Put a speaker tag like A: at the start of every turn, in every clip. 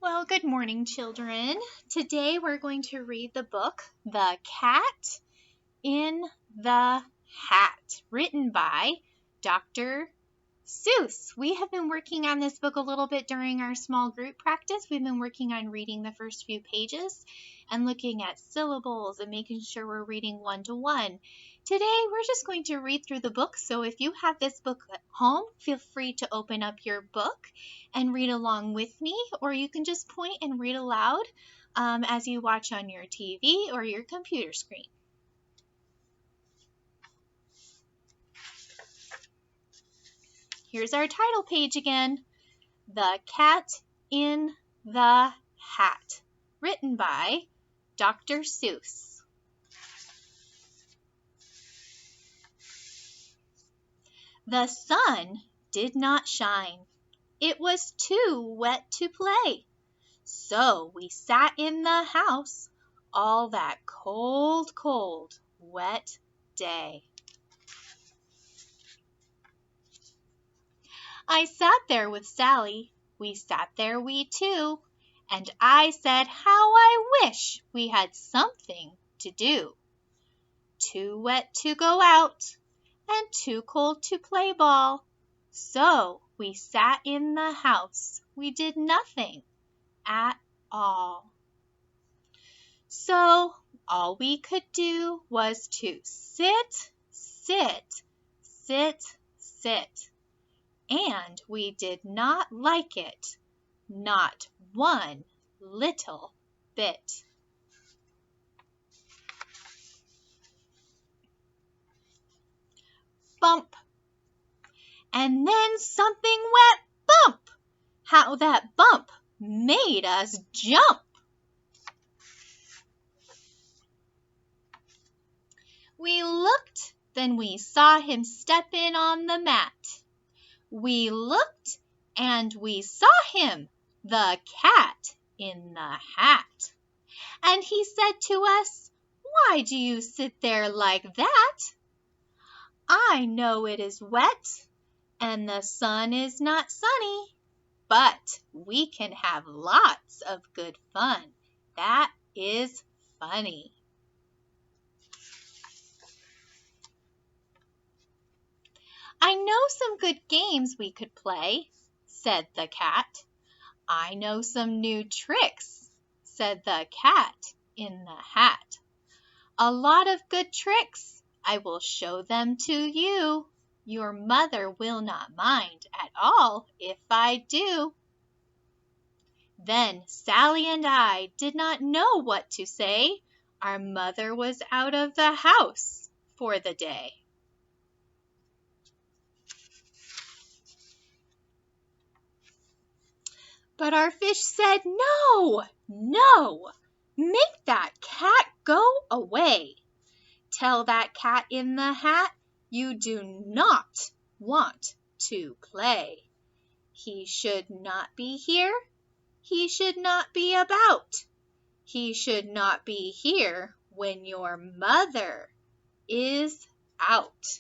A: Well, good morning, children. Today we're going to read the book, The Cat in the Hat, written by Dr. Seuss. We have been working on this book a little bit during our small group practice. We've been working on reading the first few pages and looking at syllables and making sure we're reading one-to-one. Today, we're just going to read through the book, so if you have this book at home, feel free to open up your book and read along with me, or you can just point and read aloud as you watch on your TV or your computer screen. Here's our title page again, The Cat in the Hat, written by Dr. Seuss. The sun did not shine. It was too wet to play. So we sat in the house all that cold, cold, wet day. I sat there with Sally, we sat there we two, and I said how I wish we had something to do. Too wet to go out, and too cold to play ball. So we sat in the house, we did nothing at all. So all we could do was to sit, sit, sit, sit. And we did not like it, not one little bit. Bump! And then something went bump! How that bump made us jump! We looked, then we saw him step in on the mat. We looked, and we saw him, the cat in the hat. And he said to us, "Why do you sit there like that? I know it is wet, and the sun is not sunny, but we can have lots of good fun. That is funny." "I know some good games we could play," said the cat. "I know some new tricks," said the cat in the hat. "A lot of good tricks. I will show them to you. Your mother will not mind at all if I do." Then Sally and I did not know what to say. Our mother was out of the house for the day. But our fish said, "No, no, make that cat go away. Tell that cat in the hat you do not want to play. He should not be here. He should not be about. He should not be here when your mother is out."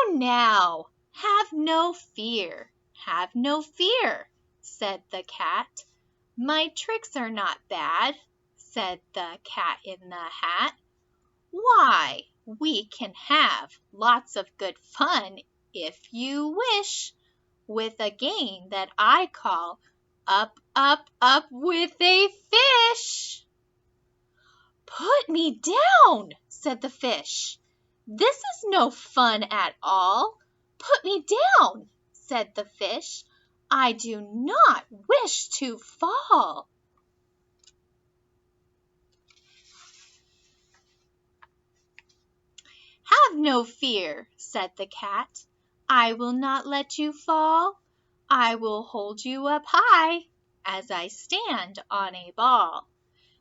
A: Now, have no fear, have no fear," said the cat. "My tricks are not bad," said the cat in the hat. "Why, we can have lots of good fun, if you wish, with a game that I call Up, Up, Up with a Fish." "Put me down," said the fish. "This is no fun at all. Put me down," said the fish. "I do not wish to fall." "Have no fear," said the cat. "I will not let you fall. I will hold you up high as I stand on a ball,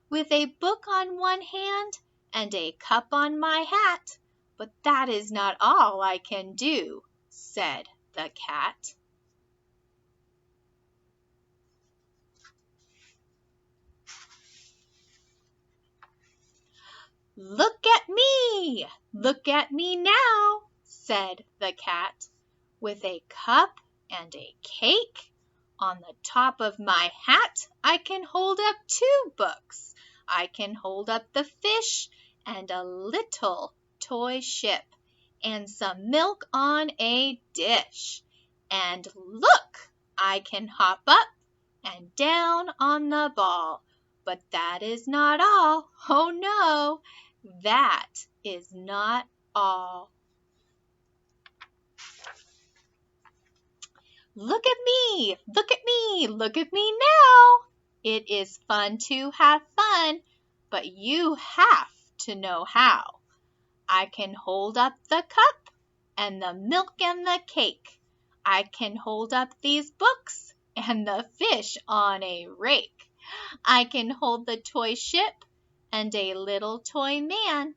A: with a book on one hand and a cup on my hat. But that is not all I can do," said the cat. "Look at me now," said the cat, "with a cup and a cake. On the top of my hat I can hold up 2 books. I can hold up the fish and a little toy ship and some milk on a dish. And look, I can hop up and down on the ball. But that is not all. Oh no, that is not all. Look at me, look at me, look at me now. It is fun to have fun, but you have to know how. I can hold up the cup and the milk and the cake. I can hold up these books and the fish on a rake. I can hold the toy ship and a little toy man.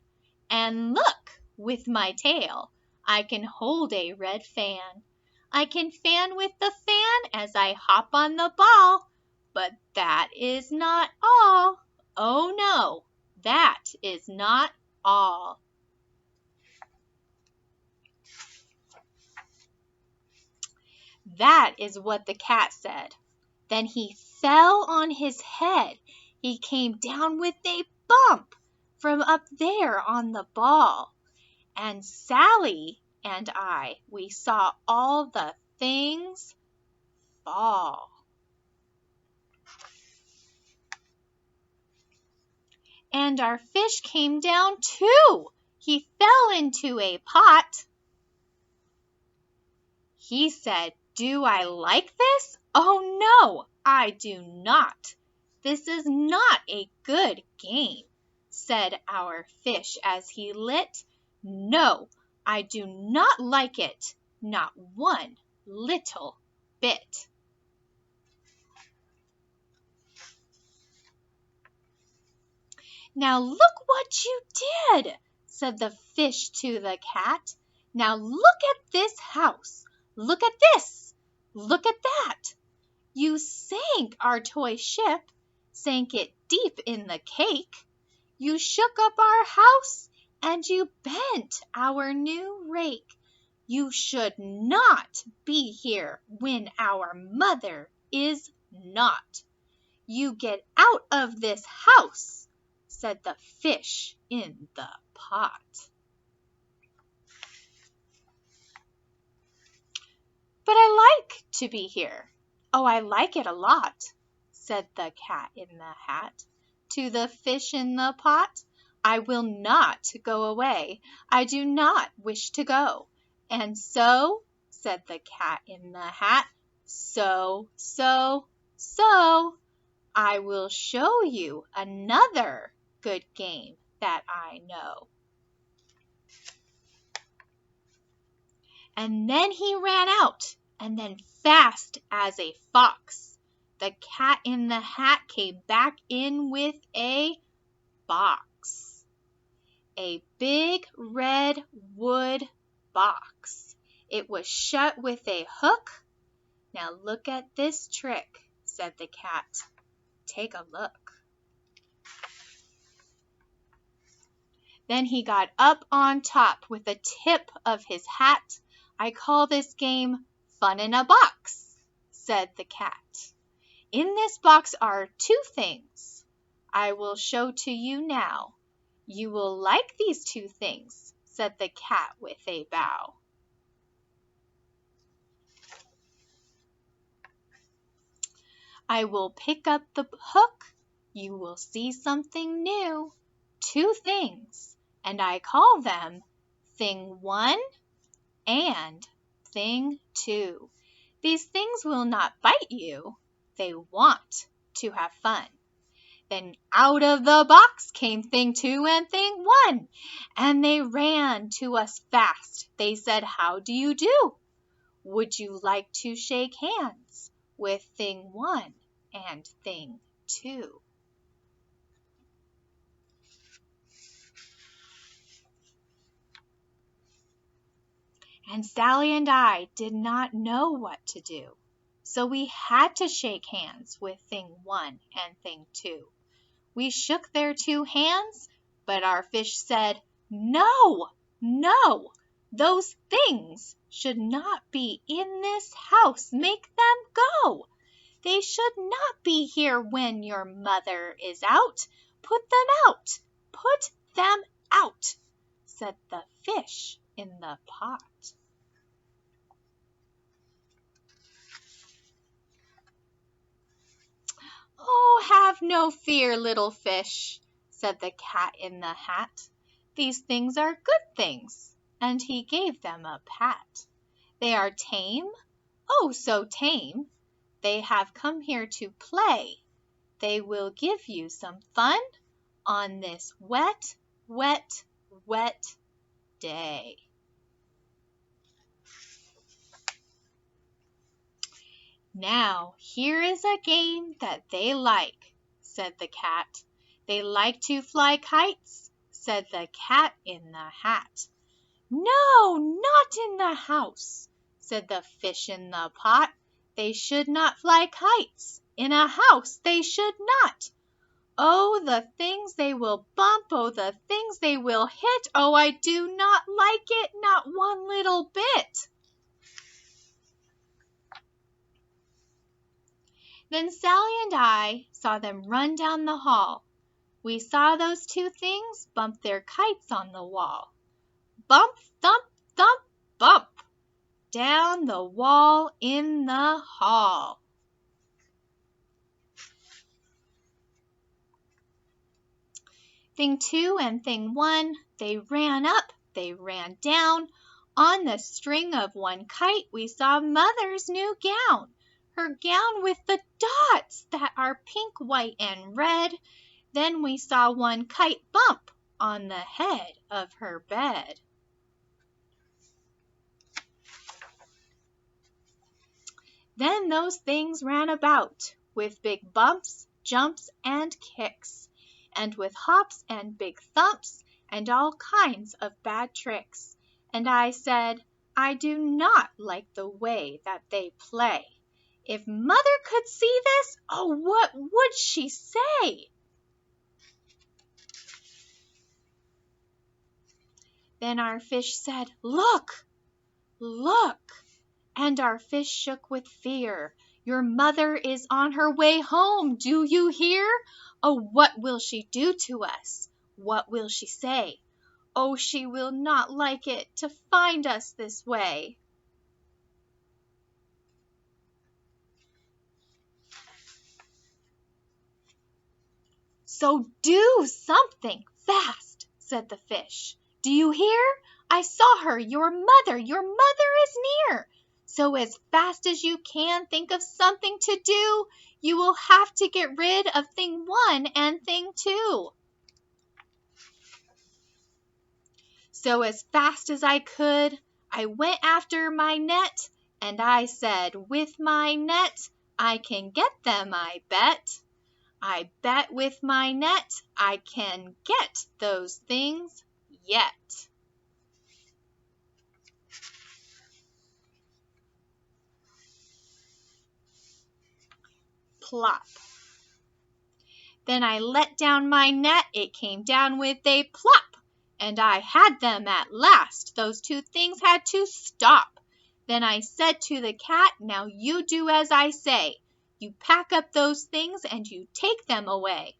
A: And look, with my tail, I can hold a red fan. I can fan with the fan as I hop on the ball. But that is not all. Oh no, that is not all. That is what the cat said. Then he fell on his head. He came down with a bump from up there on the ball. And Sally and we saw all the things fall. And our fish came down too. He fell into a pot. He said, "Do I like this? Oh no, I do not. This is not a good game," said our fish as he lit. "No, I do not like it, not one little bit." "Now look what you did," said the fish to the cat. "Now look at this house. Look at this. Look at that. You sank our toy ship, sank it deep in the cake. You shook up our house and you bent our new rake. You should not be here when our mother is not. You get out of this house," said the fish in the pot. "But I like to be here. Oh, I like it a lot," said the cat in the hat to the fish in the pot. "I will not go away. I do not wish to go. And so," said the cat in the hat, "so, I will show you another good game that I know." And then he ran out, and then fast as a fox, the cat in the hat came back in with a box. A big red wood box. It was shut with a hook. "Now look at this trick," said the cat. "Take a look." Then he got up on top with the tip of his hat. "I call this game Fun in a Box," said the cat. "In this box are 2 things. I will show to you now. You will like these 2 things," said the cat with a bow. "I will pick up the hook. You will see something new. 2 things, and I call them Thing 1 and Thing 2. These things will not bite you. They want to have fun." Then out of the box came Thing 2 and Thing 1, and they ran to us fast. They said, "How do you do? Would you like to shake hands with Thing 1 and Thing 2? And Sally and I did not know what to do. So we had to shake hands with Thing 1 and Thing 2. We shook their 2 hands, but our fish said, "No, no, Those things should not be in this house. Make them go. They should not be here when your mother is out. Put them out. Put them out, said the fish in the pot. Oh, have no fear, little fish, said the cat in the hat. These things are good things, and he gave them a pat. They are tame, oh, so tame. They have come here to play. They will give you some fun on this wet, wet, wet day. Now, here is a game that they like, said the cat. They like to fly kites, said the cat in the hat. No, not in the house, said the fish in the pot. They should not fly kites. In a house they should not. Oh, the things they will bump, oh, the things they will hit. Oh, I do not like it, not one little bit. Then Sally and I saw them run down the hall. We saw those two things bump their kites on the wall. Bump, thump, thump, bump, down the wall in the hall. Thing 2 and thing 1, they ran up, they ran down. On the string of one kite we saw Mother's new gown. Her gown with the dots that are pink, white, and red. Then we saw one kite bump on the head of her bed. Then those things ran about with big bumps, jumps, and kicks, and with hops and big thumps and all kinds of bad tricks. And I said, I do not like the way that they play. If Mother could see this, oh, what would she say? Then our fish said, look, look. And our fish shook with fear. Your mother is on her way home, do you hear? Oh, what will she do to us? What will she say? Oh, she will not like it to find us this way. So do something fast, said the fish. Do you hear? I saw her, your mother is near. So as fast as you can think of something to do. You will have to get rid of thing 1 and thing 2. So as fast as I could, I went after my net, and I said, with my net, I can get them, I bet. I bet with my net, I can get those things yet. Plop. Then I let down my net, it came down with a plop, and I had them at last. Those two things had to stop. Then I said to the cat, now you do as I say. You pack up those things and you take them away.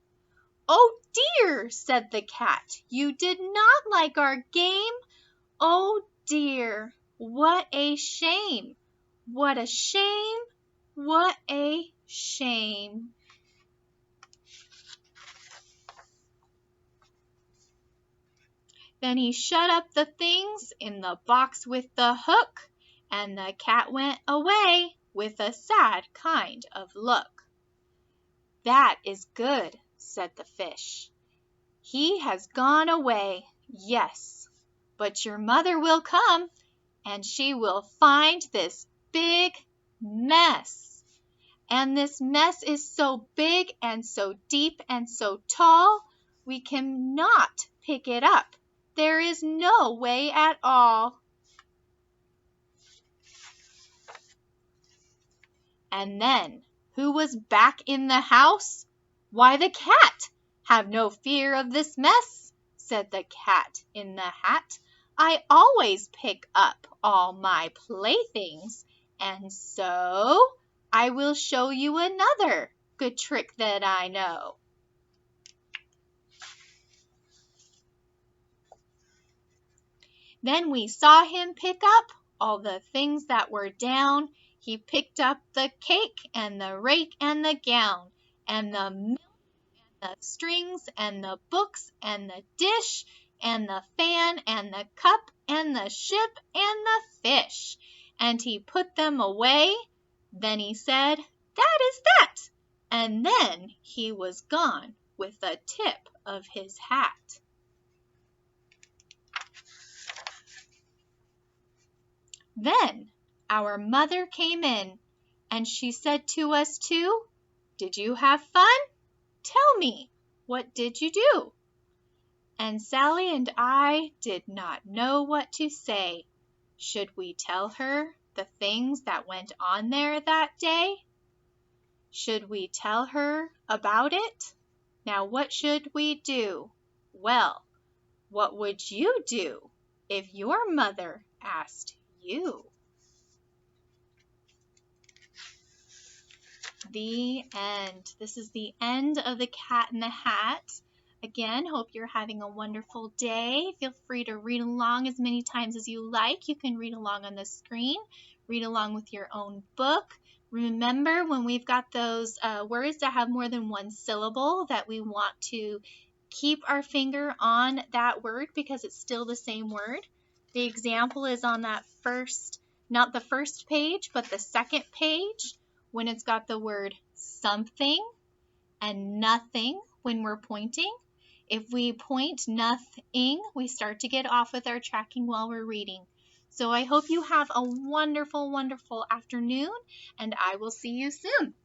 A: Oh dear, said the cat, you did not like our game? Oh dear, what a shame, what a shame, what a shame. Then he shut up the things in the box with the hook, and the cat went away with a sad kind of look. That is good, said the fish. He has gone away, yes, but your mother will come, and she will find this big mess. And this mess is so big and so deep and so tall, we cannot pick it up. There is no way at all. And then, who was back in the house? Why, the cat. Have no fear of this mess, said the cat in the hat. I always pick up all my playthings, and so I will show you another good trick that I know. Then we saw him pick up all the things that were down. He picked up the cake and the rake and the gown and the milk and the strings and the books and the dish and the fan and the cup and the ship and the fish. And he put them away. Then he said, "That is that." And then he was gone with the tip of his hat. Then our mother came in, and she said to us too, "Did you have fun? Tell me, what did you do?" And Sally and I did not know what to say. Should we tell her the things that went on there that day? Should we tell her about it? Now what should we do? Well, what would you do if your mother asked you? The end. This is the end of The Cat in the Hat. Again, hope you're having a wonderful day. Feel free to read along as many times as you like. You can read along on the screen, read along with your own book. Remember, when we've got those words that have more than one syllable, that we want to keep our finger on that word because it's still the same word. The example is on that first, not the first page, but the second page, when it's got the word something and nothing when we're pointing. If we point nothing, we start to get off with our tracking while we're reading. So I hope you have a wonderful, wonderful afternoon, and I will see you soon.